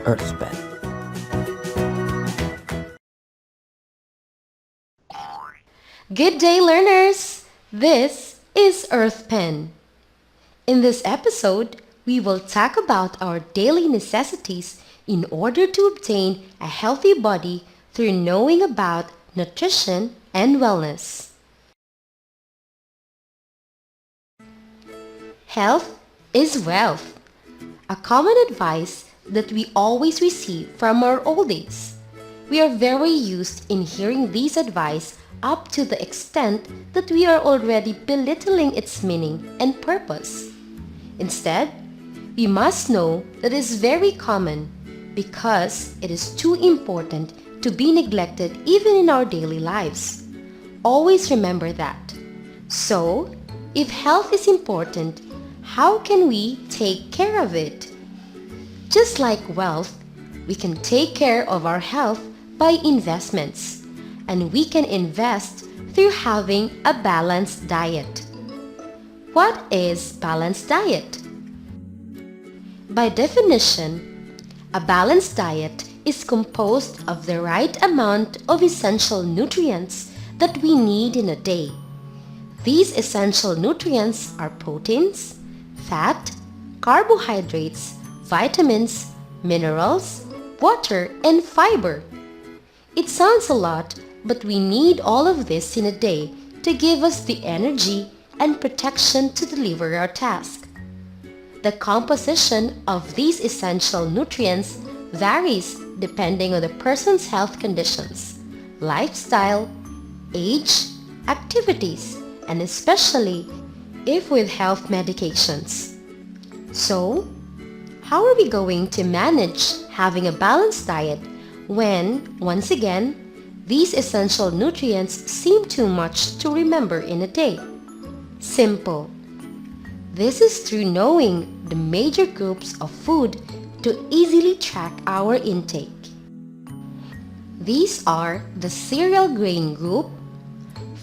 Earthpen. Good day, learners! This is Earthpen. In this episode, we will talk about our daily necessities in order to obtain a healthy body through knowing about nutrition and wellness. Health is wealth, a common advice that we always receive from our oldies. We are very used in hearing this advice up to the extent that we are already belittling its meaning and purpose. Instead, we must know that it is very common because it is too important to be neglected even in our daily lives. Always remember that. So, if health is important, how can we take care of it? Just like wealth, we can take care of our health by investments, and we can invest through having a balanced diet. What is balanced diet? By definition, a balanced diet is composed of the right amount of essential nutrients that we need in a day. These essential nutrients are proteins, fat, carbohydrates, vitamins, minerals, water, and fiber. It sounds a lot, but we need all of this in a day to give us the energy and protection to deliver our task. The composition of these essential nutrients varies depending on the person's health conditions, lifestyle, age, activities, and especially if with health medications. So, how are we going to manage having a balanced diet when, once again, these essential nutrients seem too much to remember in a day? Simple. This is through knowing the major groups of food to easily track our intake. These are the cereal grain group,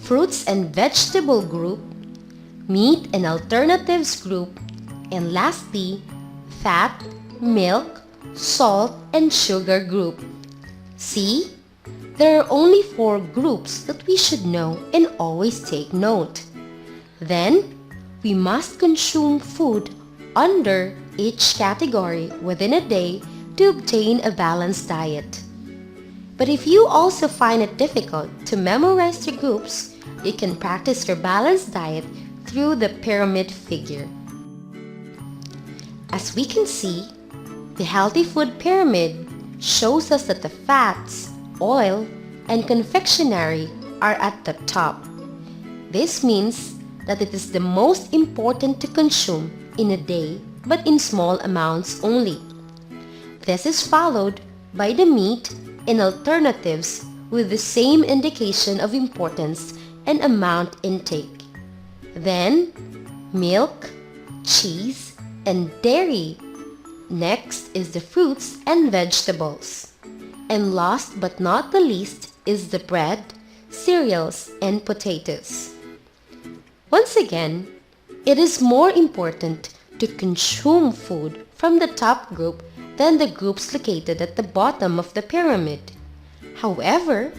fruits and vegetable group, meat and alternatives group, and lastly, fat, milk, salt, and sugar group. See? There are only 4 groups that we should know and always take note. Then, we must consume food under each category within a day to obtain a balanced diet. But if you also find it difficult to memorize the groups, you can practice your balanced diet through the pyramid figure. As we can see, the healthy food pyramid shows us that the fats, oil, and confectionery are at the top. This means that it is the most important to consume in a day, but in small amounts only. This is followed by the meat and alternatives with the same indication of importance and amount intake. Then, milk, cheese, and dairy. Next is the fruits and vegetables. And last but not the least is the bread, cereals, and potatoes. Once again, it is more important to consume food from the top group than the groups located at the bottom of the pyramid. However,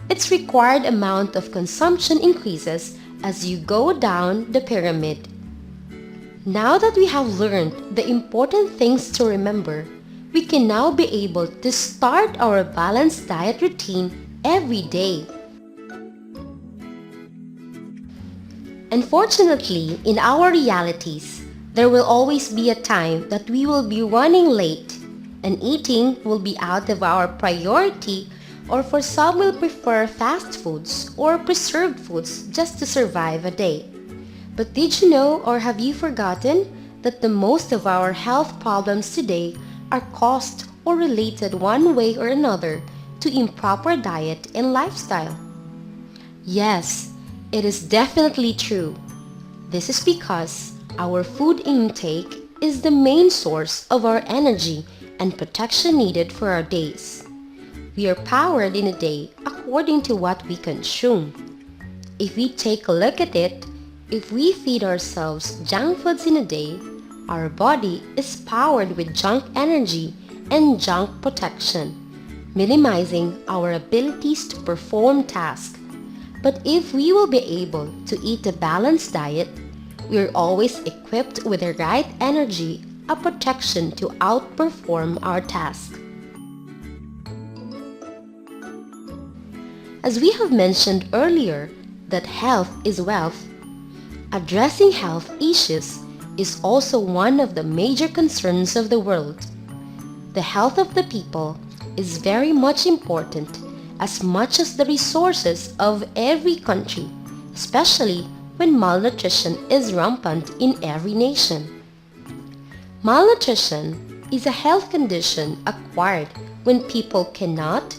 its required amount of consumption increases as you go down the pyramid. Now that we have learned the important things to remember, we can now be able to start our balanced diet routine every day. Unfortunately, in our realities, there will always be a time that we will be running late and eating will be out of our priority, or for some will prefer fast foods or preserved foods just to survive a day. But did you know or have you forgotten that the most of our health problems today are caused or related one way or another to improper diet and lifestyle? Yes, it is definitely true. This is because our food intake is the main source of our energy and protection needed for our days. We are powered in a day according to what we consume. If we take a look at it, if we feed ourselves junk foods in a day, our body is powered with junk energy and junk protection, minimizing our abilities to perform tasks. But if we will be able to eat a balanced diet, we are always equipped with the right energy, a protection to outperform our task. As we have mentioned earlier, that health is wealth, addressing health issues is also one of the major concerns of the world. The health of the people is very much important as much as the resources of every country, especially when malnutrition is rampant in every nation. Malnutrition is a health condition acquired when people cannot,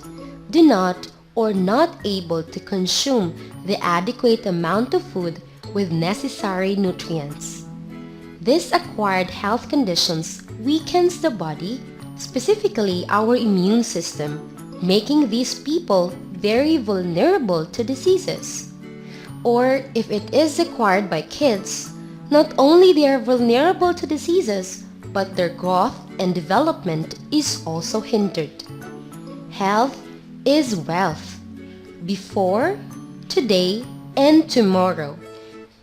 do not, or not able to consume the adequate amount of food with necessary nutrients. This acquired health conditions weakens the body, specifically our immune system, making these people very vulnerable to diseases. Or if it is acquired by kids, not only they are vulnerable to diseases, but their growth and development is also hindered. Health is wealth, before, today, and tomorrow.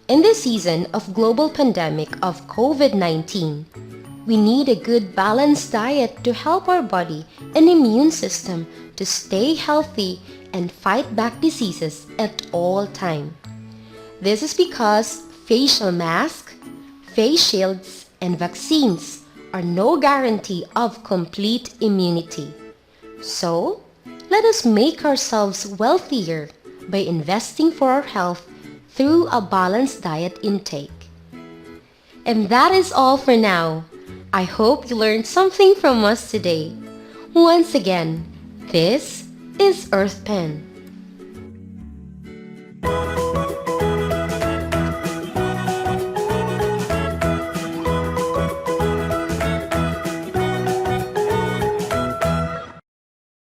In this season of global pandemic of COVID-19, we need a good balanced diet to help our body and immune system to stay healthy and fight back diseases at all time. This is because facial masks, face shields, and vaccines are no guarantee of complete immunity. So, let us make ourselves wealthier by investing for our health through a balanced diet intake. And that is all for now. I hope you learned something from us today. Once again, this is Earth Pen.